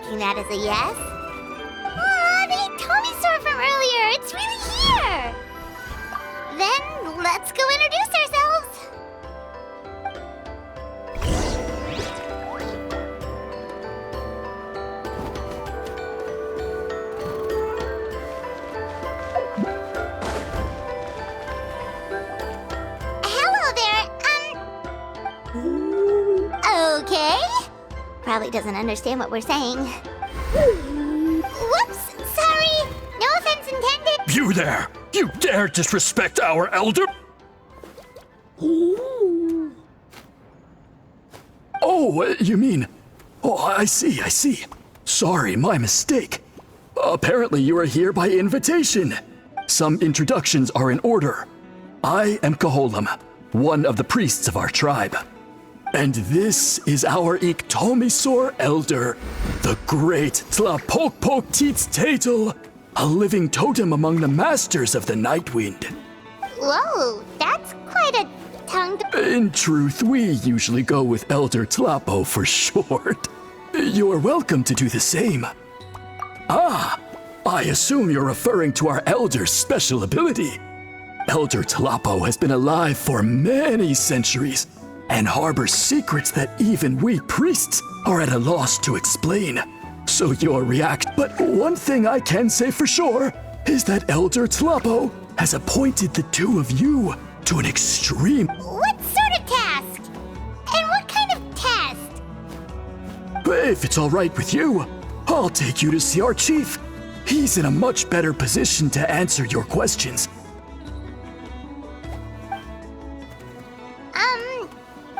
taking that as a yes. The Tomisaur from earlier, it's really here! Then, let's go introduce ourselves! Okay. Probably doesn't understand what we're saying. Whoops, sorry. No offense intended. You there! You dare disrespect our elder? Oh, you mean... Oh, I see. Sorry, my mistake. Apparently you are here by invitation. Some introductions are in order. I am Koholam, one of the priests of our tribe. And this is our Iktomisaur elder, the great Tlapokpokteets-Tatel, a living totem among the masters of the Nightwind. Whoa, that's quite a tongue... In truth, we usually go with Elder Tlapo for short. You're welcome to do the same. Ah, I assume you're referring to our elder's special ability. Elder Tlapo has been alive for many centuries, and harbors secrets that even we priests are at a loss to explain. So you'll react, but one thing I can say for sure is that Elder Tlapo has appointed the two of you to an extreme... What sort of task? And what kind of test? If it's all right with you, I'll take you to see our chief. He's in a much better position to answer your questions.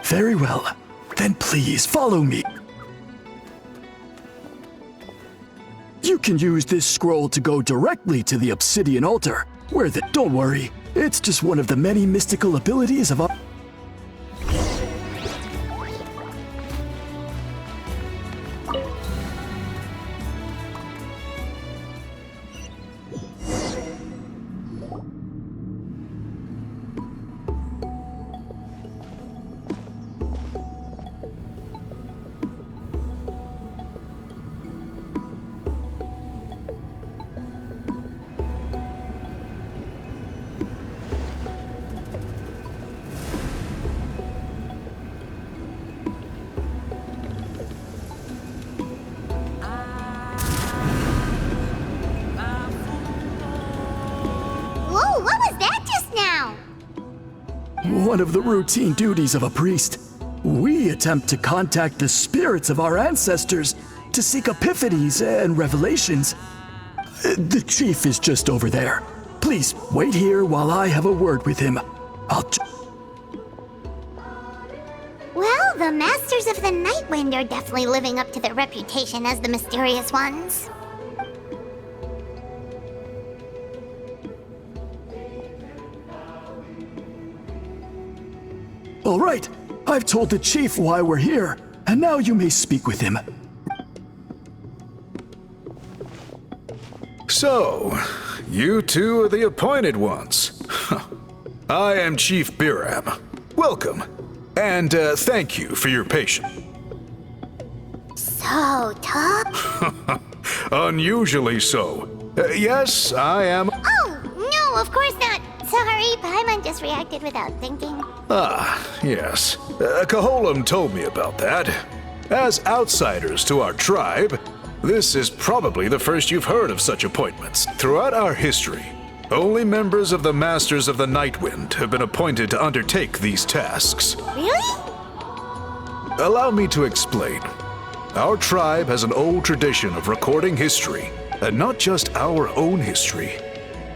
Very well. Then please follow me. You can use this scroll to go directly to the obsidian altar, where the... Don't worry, it's just one of the many mystical abilities of our... One of the routine duties of a priest. We attempt to contact the spirits of our ancestors to seek epiphanies and revelations. The chief is just over there. Please wait here while I have a word with him. Well, the Masters of the Nightwind are definitely living up to their reputation as the mysterious ones. All right, I've told the chief why we're here, and now you may speak with him. So, you two are the appointed ones. I am Chief Biram. Welcome, and thank you for your patience. So tough? Unusually so. Yes, I am... Oh, no, of course not. Sorry, Paimon just reacted without thinking. Ah, yes. Koholam told me about that. As outsiders to our tribe, this is probably the first you've heard of such appointments. Throughout our history, only members of the Masters of the Nightwind have been appointed to undertake these tasks. Really? Allow me to explain. Our tribe has an old tradition of recording history, and not just our own history.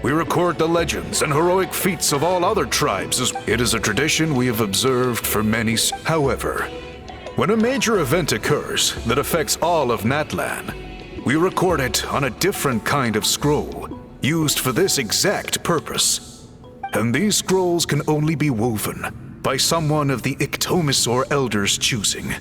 We record the legends and heroic feats of all other tribes. It is a tradition we have observed for many. However, when a major event occurs that affects all of Natlan, we record it on a different kind of scroll, used for this exact purpose. And these scrolls can only be woven by someone of the Iktomisaur Elder's choosing.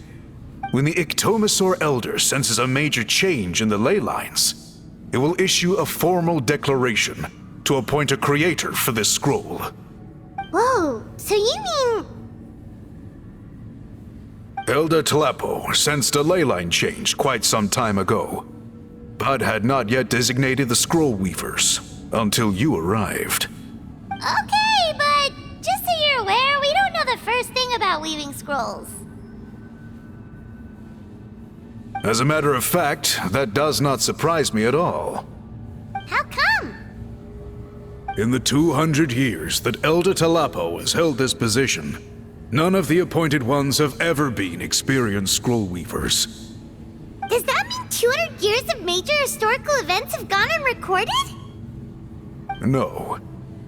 When the Iktomisaur Elder senses a major change in the ley lines, it will issue a formal declaration to appoint a creator for this scroll. Whoa, so you mean... Elder Tlapo sensed a ley line change quite some time ago, but had not yet designated the scroll weavers until you arrived. Okay, but just so you're aware, we don't know the first thing about weaving scrolls. As a matter of fact, that does not surprise me at all. How come? In the 200 years that Elder Tlapo has held this position, none of the appointed ones have ever been experienced scroll weavers. Does that mean 200 years of major historical events have gone unrecorded? No.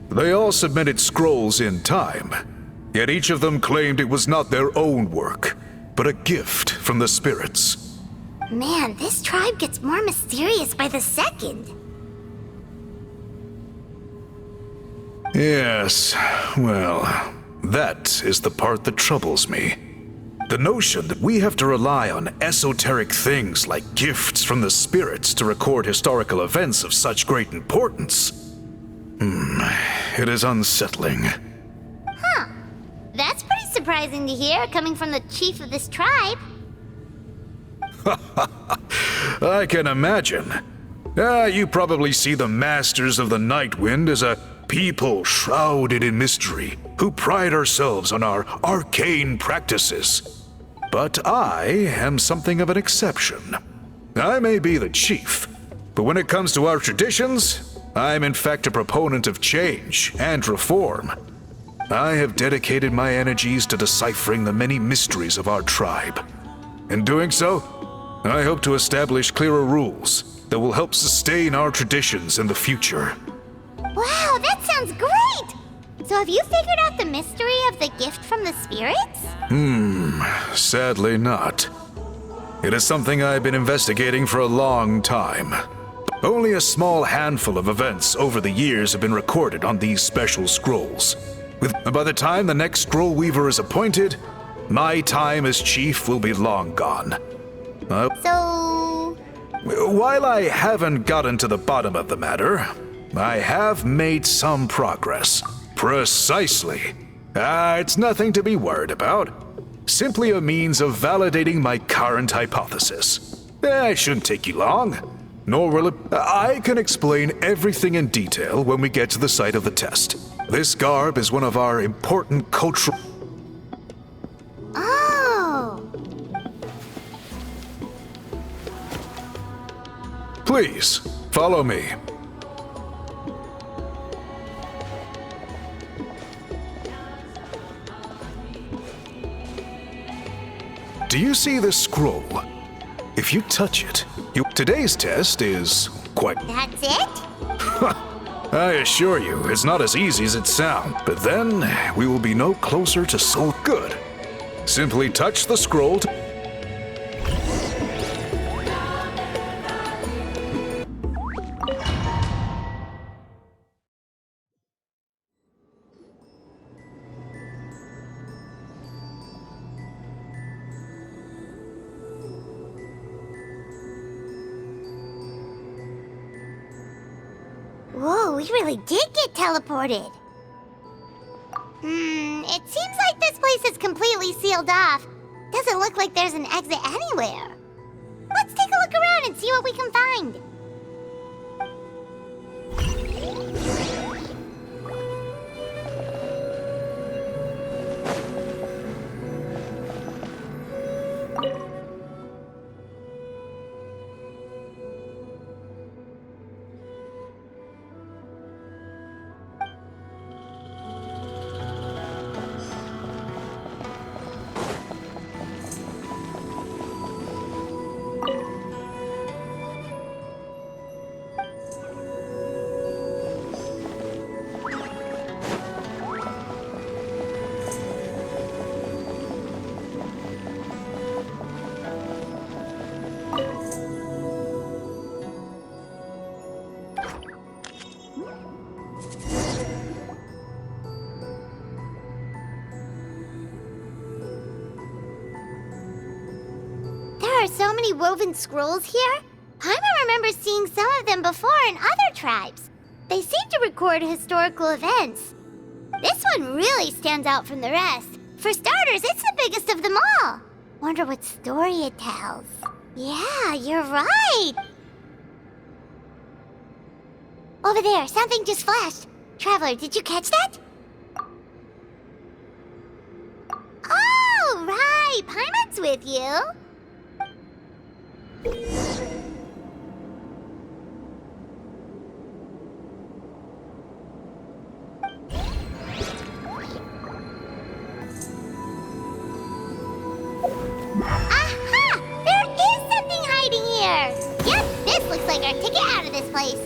They all submitted scrolls in time, yet each of them claimed it was not their own work, but a gift from the spirits. Man, this tribe gets more mysterious by the second. Yes, well, that is the part that troubles me. The notion that we have to rely on esoteric things like gifts from the spirits to record historical events of such great importance. It is unsettling. Huh. That's pretty surprising to hear, coming from the chief of this tribe. I can imagine. You probably see the Masters of the Night Wind as a people shrouded in mystery, who pride ourselves on our arcane practices. But I am something of an exception. I may be the chief, but when it comes to our traditions, I'm in fact a proponent of change and reform. I have dedicated my energies to deciphering the many mysteries of our tribe. In doing so, I hope to establish clearer rules that will help sustain our traditions in the future. Wow, that sounds great! So have you figured out the mystery of the gift from the spirits? Sadly not. It is something I've been investigating for a long time. Only a small handful of events over the years have been recorded on these special scrolls. By the time the next scroll weaver is appointed, my time as chief will be long gone. So... While I haven't gotten to the bottom of the matter, I have made some progress. Precisely. It's nothing to be worried about. Simply a means of validating my current hypothesis. It shouldn't take you long. Nor will it... I can explain everything in detail when we get to the site of the test. This garb is one of our important cultural... Oh! Please, follow me. Do you see this scroll? If you touch it, today's test is quite... That's it? I assure you, it's not as easy as it sounds. But then, we will be no closer to so good. Simply touch the scroll to... Whoa, we really did get teleported. It seems like this place is completely sealed off. Doesn't look like there's an exit anywhere. Let's take a look around and see what we can find. There are so many woven scrolls here. I remember seeing some of them before in other tribes. They seem to record historical events. This one really stands out from the rest. For starters, it's the biggest of them all. Wonder what story it tells. Yeah, you're right! Over there, something just flashed. Traveler, did you catch that? Oh, right! Paimon's with you! Aha! There is something hiding here! Yep, this looks like our ticket out of this place.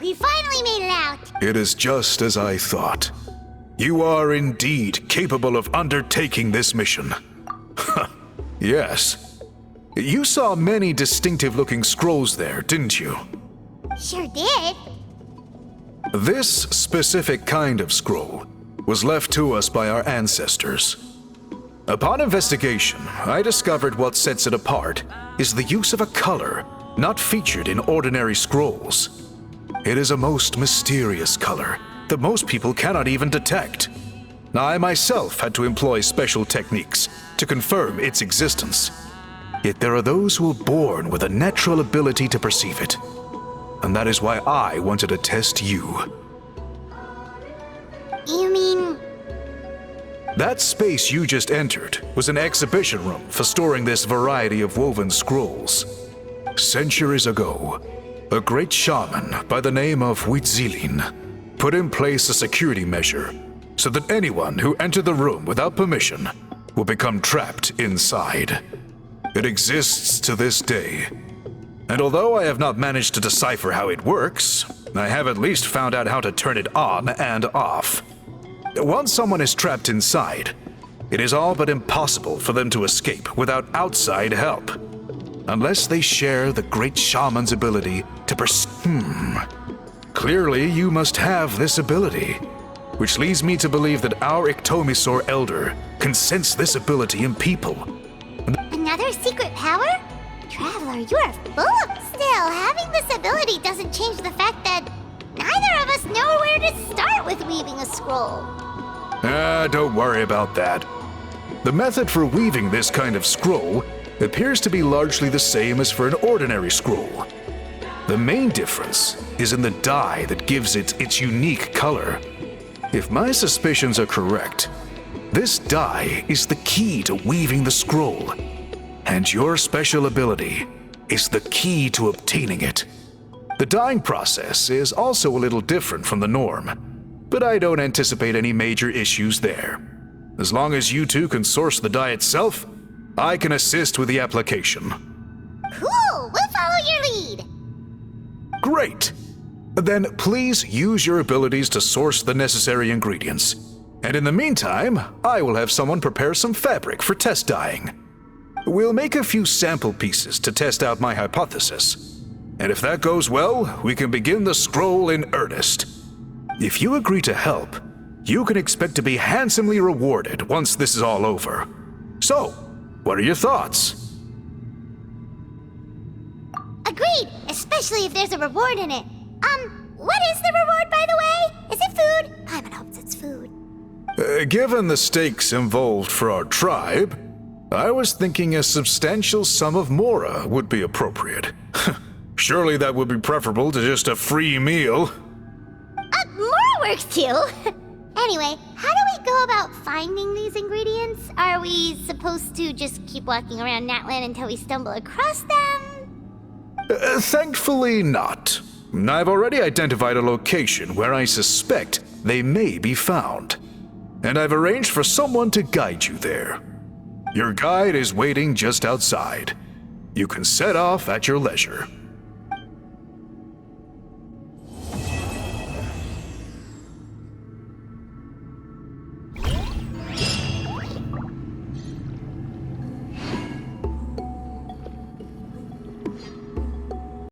We finally made it out! It is just as I thought. You are indeed capable of undertaking this mission. Yes. You saw many distinctive-looking scrolls there, didn't you? Sure did. This specific kind of scroll was left to us by our ancestors. Upon investigation, I discovered what sets it apart is the use of a color not featured in ordinary scrolls. It is a most mysterious color that most people cannot even detect. I myself had to employ special techniques to confirm its existence. Yet there are those who are born with a natural ability to perceive it. And that is why I wanted to test you. You mean... That space you just entered was an exhibition room for storing this variety of woven scrolls. Centuries ago, a great shaman by the name of Huitzilin put in place a security measure so that anyone who entered the room without permission will become trapped inside. It exists to this day. And although I have not managed to decipher how it works, I have at least found out how to turn it on and off. Once someone is trapped inside, it is all but impossible for them to escape without outside help. Unless they share the great shaman's ability to Clearly, you must have this ability, which leads me to believe that our Iktomisor Elder can sense this ability in people. Another secret power? Traveler, you are full of... Still, having this ability doesn't change the fact that neither of us know where to start with weaving a scroll. Don't worry about that. The method for weaving this kind of scroll appears to be largely the same as for an ordinary scroll. The main difference is in the dye that gives it its unique color. If my suspicions are correct, this dye is the key to weaving the scroll, and your special ability is the key to obtaining it. The dyeing process is also a little different from the norm, but I don't anticipate any major issues there. As long as you two can source the dye itself, I can assist with the application. Cool! We'll follow your lead! Great! Then please use your abilities to source the necessary ingredients. And in the meantime, I will have someone prepare some fabric for test dyeing. We'll make a few sample pieces to test out my hypothesis. And if that goes well, we can begin the scroll in earnest. If you agree to help, you can expect to be handsomely rewarded once this is all over. So, what are your thoughts? Agreed, especially if there's a reward in it. What is the reward, by the way? Is it food? Paimon hopes it's food. Given the stakes involved for our tribe, I was thinking a substantial sum of mora would be appropriate. Surely that would be preferable to just a free meal. Mora works too! Anyway, how do we go about finding these ingredients? Are we supposed to just keep walking around Natlan until we stumble across them? Thankfully not. I've already identified a location where I suspect they may be found. And I've arranged for someone to guide you there. Your guide is waiting just outside. You can set off at your leisure.